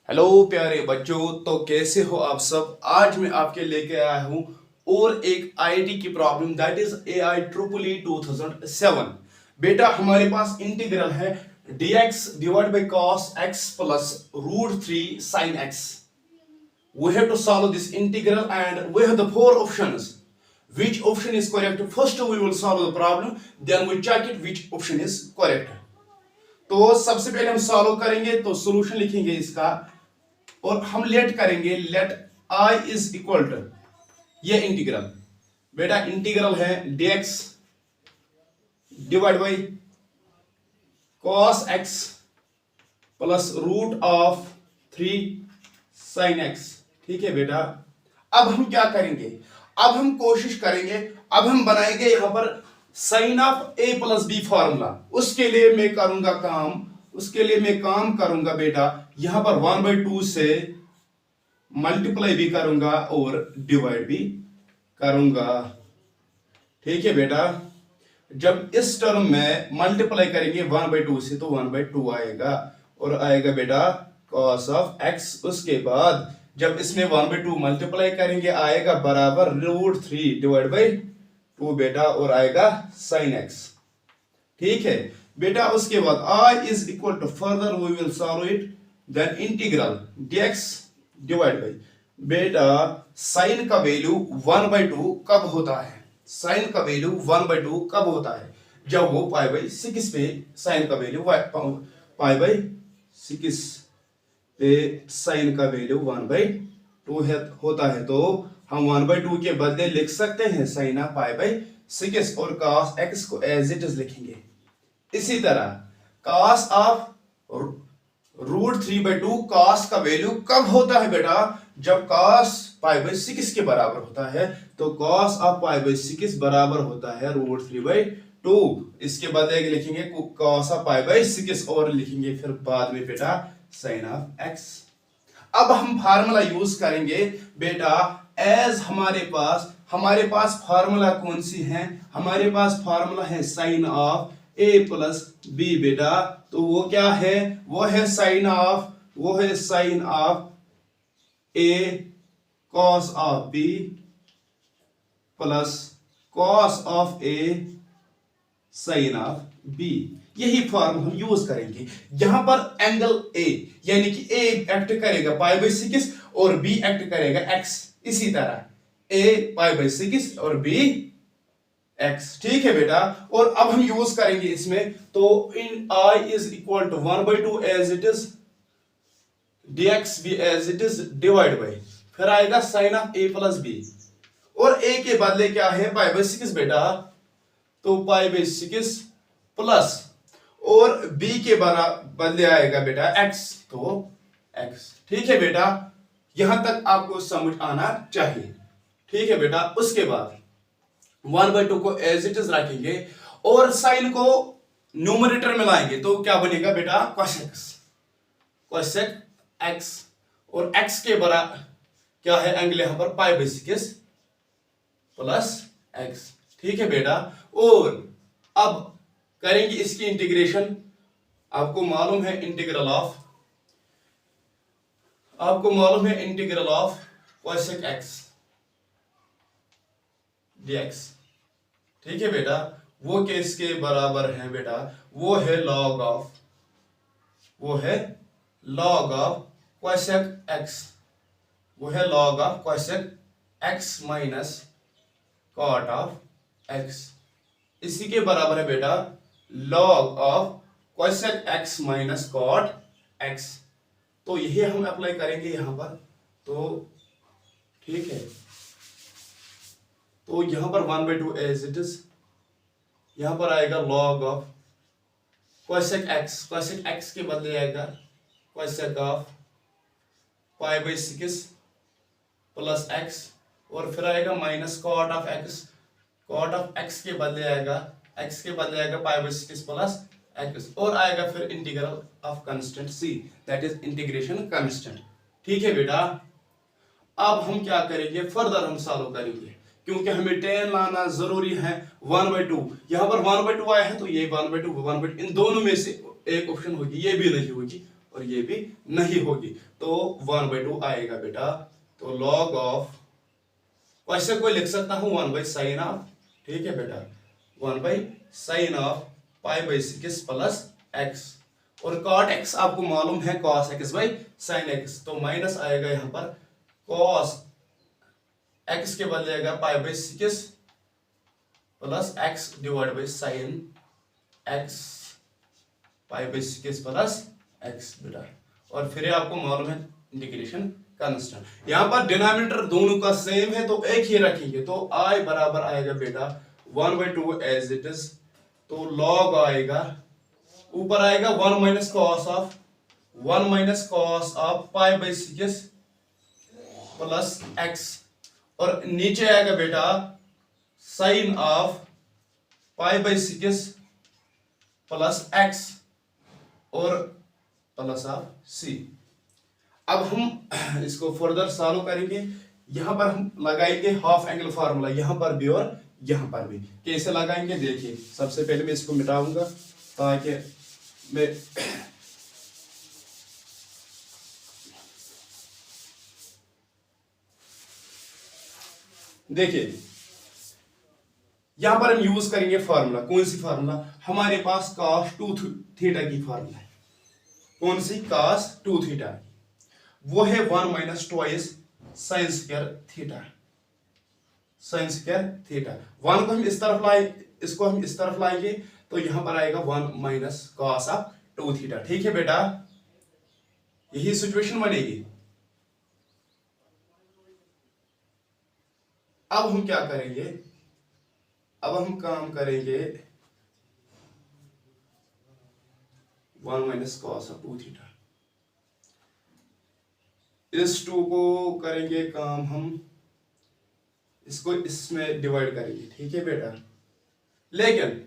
Hello प्यारे बच्चों, तो कैसे हो आप सब। आज मैं आपके लेके आया हूं और एक आईआईटी की problem, that is AI triple E 2007। बेटा हमारे पास इंटीग्रल है dx divide by cos x plus √3 sin x। We have to solve this integral and we have the four options. Which option is correct? First we will solve the problem, then we check it which option is correct. तो सबसे पहले हम solve करेंगे, तो solution लिखेंगे इसका और हम लेट करेंगे, let I is equal to ये इंटीग्रल। बेटा इंटीग्रल है dx divide by cos x plus √3 sin x। ठीक है बेटा, अब हम क्या करेंगे, अब हम कोशिश करेंगे, अब हम बनाएंगे यहां पर sine of a plus B formula. उसके लिए मैं काम करूंगा बेटा, यहां पर 1/2 से मल्टीप्लाई भी करूंगा और डिवाइड भी करूंगा। ठीक है बेटा, जब इस टर्म में मल्टीप्लाई करेंगे 1/2 से तो 1/2 आएगा और आएगा बेटा cos ऑफ x। उसके बाद जब इसमें 1/2 मल्टीप्लाई करेंगे आएगा बराबर √3 डिवाइड बाई 2 बेटा और आएगा sin x। ठीक है बेटा, उसके बाद i is equal to, further we will solve it, then integral dx divide by बेटा sin का वैल्यू 1/2 कब होता है, sin का वैल्यू 1/2 कब होता है, जब वो π/6 पे sin का वैल्यू π/6 पे sin का वैल्यू 1/2 होता है। तो हम 1/2 के बदले लिख सकते हैं sin ऑफ π/6 और cos x को एज इट इज लिखेंगे। इसी तरह cos ऑफ √3/2, cos का वैल्यू कब होता है बेटा, जब cos π/6 के बराबर होता है, तो cos ऑफ π/6 बराबर होता है √3/2। इसके बाद लिखेंगे cos ऑफ π/6 और लिखेंगे फिर बाद में बेटा sin ऑफ x। अब हम फार्मूला यूज करेंगे बेटा, एज हमारे पास फार्मूला कौन सी है, हमारे पास फार्मूला है sin of a plus b बेटा। तो वो क्या है, वो है sin of a cos of b plus cos of a sin of b। यही फॉर्म हम यूज करेंगे। यहां पर एंगल a यानी कि a एक्ट करेगा π/6 और b एक्ट करेगा x। इसी तरह a π/6 और b x। ठीक है बेटा, और अब हम यूज करेंगे इसमें, तो in i is equal to 1/2 as it is, dx भी as it is, divide by फिर आएगा sin of a plus b और a के बदले क्या है π/6 बेटा, तो π/6 प्लस और b के बदले आएगा बेटा x, तो x। ठीक है बेटा, यहां तक आपको समझ आना चाहिए। ठीक है बेटा, उसके बाद 1/2 को एज इट इज रखेंगे और साइन को न्यूमरेटर में लाएंगे, तो क्या बनेगा बेटा cos x और x के बराबर क्या है एंगल यहां पर π/6 प्लस x। ठीक है बेटा, और अब करेंगे इसकी इंटीग्रेशन। आपको मालूम है integral of cos x dx। ठीक है बेटा, वो किसके बराबर है बेटा, वो है log ऑफ cos x, वो है log of cos x minus cot of x। इसी के बराबर है बेटा log of cos x minus cot x। तो यही हम अप्लाई करेंगे यहां पर। तो ठीक है, तो यहां पर 1/2 एज इट इज, यहां पर आएगा log ऑफ cos x के बदले आएगा cos ऑफ π/6 प्लस x और फिर आएगा माइनस cot ऑफ x के बदले आएगा π/6 प्लस x और आएगा फिर integral of constant c, that is integration constant. ठीक है बेटा, अब हम क्या करेंगे, फर्दर हम सॉल्व करेंगे क्योंकि हमें tan लाना जरूरी है। 1/2 यहां पर 1/2 आया है तो ये 1/2 इन दोनों में से एक ऑप्शन होगी, ये भी नहीं होगी, और ये भी नहीं होगी, तो 1/2 आएगा बेटा। तो लॉग ऑफ, वैसे कोई लिख सकता हूं 1/sin ऑफ, ठीक है बेटा, 1/sin ऑफ π/6 प्लस x, और cot x आपको मालूम है cos x/sin x, तो माइनस आएगा यहां पर cos x के बदले आएगा π/6 plus x divide by sin x π/6 plus x बेटा, और फिर आपको मालूम है इंटीग्रेशन कांस्टेंट। यहां पर डिनोमिनेटर दोनों का सेम है तो एक ही रखेंगे, तो i बराबर आएगा बेटा 1/2 एज इट इज, तो log आएगा, ऊपर आएगा 1 minus cos of π/6 plus x, और नीचे आएगा बेटा साइन ऑफ π/6 प्लस x और प्लस ऑफ c। अब हम इसको फर्दर सॉल्व करेंगे, यहां पर हम लगाएंगे हाफ एंगल फार्मूला, यहां पर भी और यहां पर भी। कैसे लगाएंगे देखिए, सबसे पहले मैं इसको मिटाऊंगा ताकि मैं देखिए यहां पर हम यूज करेंगे फार्मूला, कौन सी फार्मूला, हमारे पास cos 2 थीटा की फार्मूला है, कौन सी, cos 2 थीटा, वो है 1 minus twice sine square theta, sine square theta. 1 को हम इस तरफ लाए, इसको हम इस तरफ लाएंगे, तो यहां पर आएगा 1 माइनस cos ऑफ 2 थीटा, ठीक है बेटा, यही सिचुएशन बनेगी। अब हम क्या करेंगे, अब हम काम करेंगे 1 माइनस cos ऑफ 2 थीटा, इस 2 को करेंगे काम हम, इसको इसमें डिवाइड करेंगे, ठीक है बेटा। लेकिन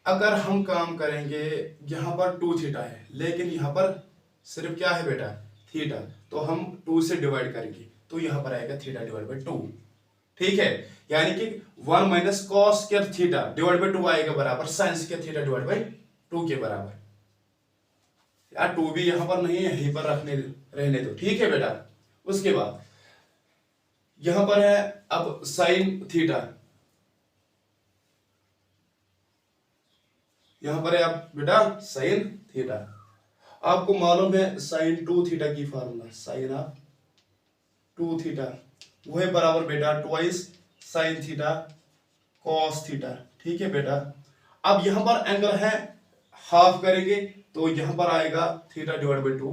अगर हम काम करेंगे, यहां पर 2 थीटा है लेकिन यहां पर सिर्फ क्या है बेटा, थीटा, तो हम 2 से डिवाइड करेंगे, तो यहां पर आएगा थीटा डिवाइड बाई 2, ठीक है, यानी कि 1 minus cos square theta divide by 2 आएगा बराबर sine square theta divide by 2 के बराबर। यार 2 भी यहां पर नहीं है, यहीं पर रहने दो, ठीक है बेटा। उसके बाद यहां पर है अब साइन थीटा, यहां पर है अब बेटा साइन थीटा, आपको मालूम है साइन 2 थीटा की फार्मूला, साइन ऑफ 2 थीटा वो है बराबर बेटा twice sine theta cos theta, ठीक है बेटा। अब यहां पर एंगल है हाफ करेंगे, तो यहां पर आएगा theta divide by 2,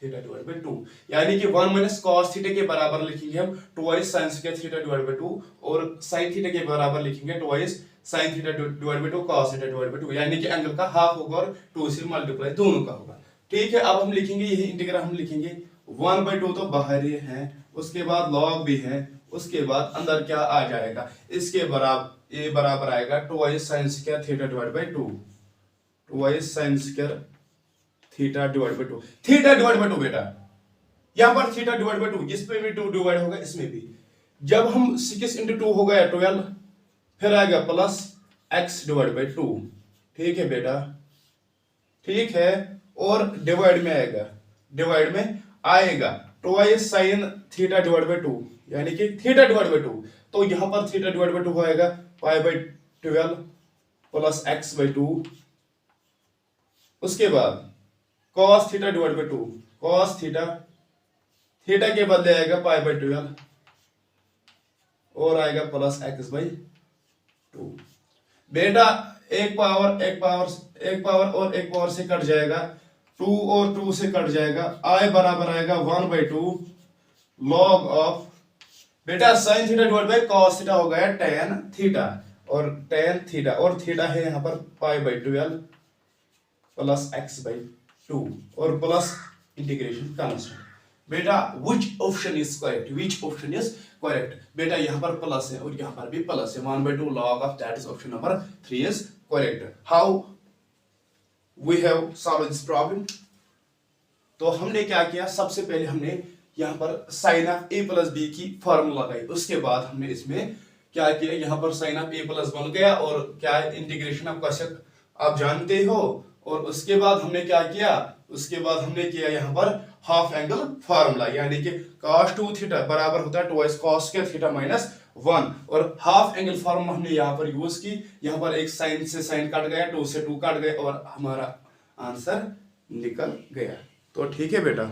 theta divide by 2, यानी कि 1 माइनस कॉस थीटा के बराबर लिखेंगे हम twice sine square theta divide by 2, और साइन थीटा के बराबर लिखेंगे twice sine theta divide by 2 cos theta divide by 2, यानी कि एंगल का हाफ होगा और 2 से मल्टीप्लाई दोनों का होगा, ठीक है। अब हम लिखेंगे यही इंटीग्रल, हम लिखेंगे 1/2 तो बाहर ही है, उसके बाद लॉग भी है, उसके बाद अंदर क्या आ जाएगा, इसके बराबर, ये बराबर आएगा twice sine square theta divide by 2, twice sine square theta divide by 2, theta divide by 2 बेटा, यहां पर थीटा डिवाइड बाई 2, इस पे भी 2 डिवाइड होगा, इसमें भी, जब हम 6 इंटू 2 हो गया 12, फिर आएगा प्लस x डिवाइड बाई 2, ठीक है बेटा, ठीक है, और डिवाइड में आएगा, डिवाइड में आएगा twice sine theta divide by 2, यानी कि थीटा डिवाइड बाई 2, तो यहां पर थीटा डिवाइड बाई 2 आएगा π/12 प्लस x बाई 2, उसके बाद cos theta divide by 2, cos theta, theta के बदले आएगा π/12 और आएगा प्लस x बाई 2, बेटा एक पावर और एक पावर से कट जाएगा, 2 और 2 से कट जाएगा, i बराबर आएगा 1/2 log ऑफ बेटा sine theta divide by cos theta हो गया tan थीटा, और tan थीटा, और थीटा है यहां पर π/12 प्लस x बाई 2 और प्लस इंटीग्रेशन कांस्टेंट। बेटा which option is correct, which option is correct, बेटा यहां पर प्लस है और यहां पर भी प्लस है, 1/2 log of that is option number 3 is correct। how we have solved this problem, तो हमने क्या किया, सबसे पहले हमने यहां पर sine of a plus B की फार्मूला लगाई, उसके बाद हमने इसमें क्या किया, यहां पर साइन ऑफ a प्लस बन गया, और क्या इंटीग्रेशन ऑफ कॉसेक आप जानते हो, और उसके बाद हमने क्या किया, उसके बाद हमने किया यहाँ पर हाफ एंगल फार्मूला, यानी कि cos 2 थीटा बराबर होता है twice cos square theta minus 1, और हाफ एंगल फार्मूला हमने यहाँ पर यूज की। यहाँ पर एक साइन से साइन कट गया, 2 से 2 कट गए और हमारा आंसर निकल गया। तो ठीक है बेटा।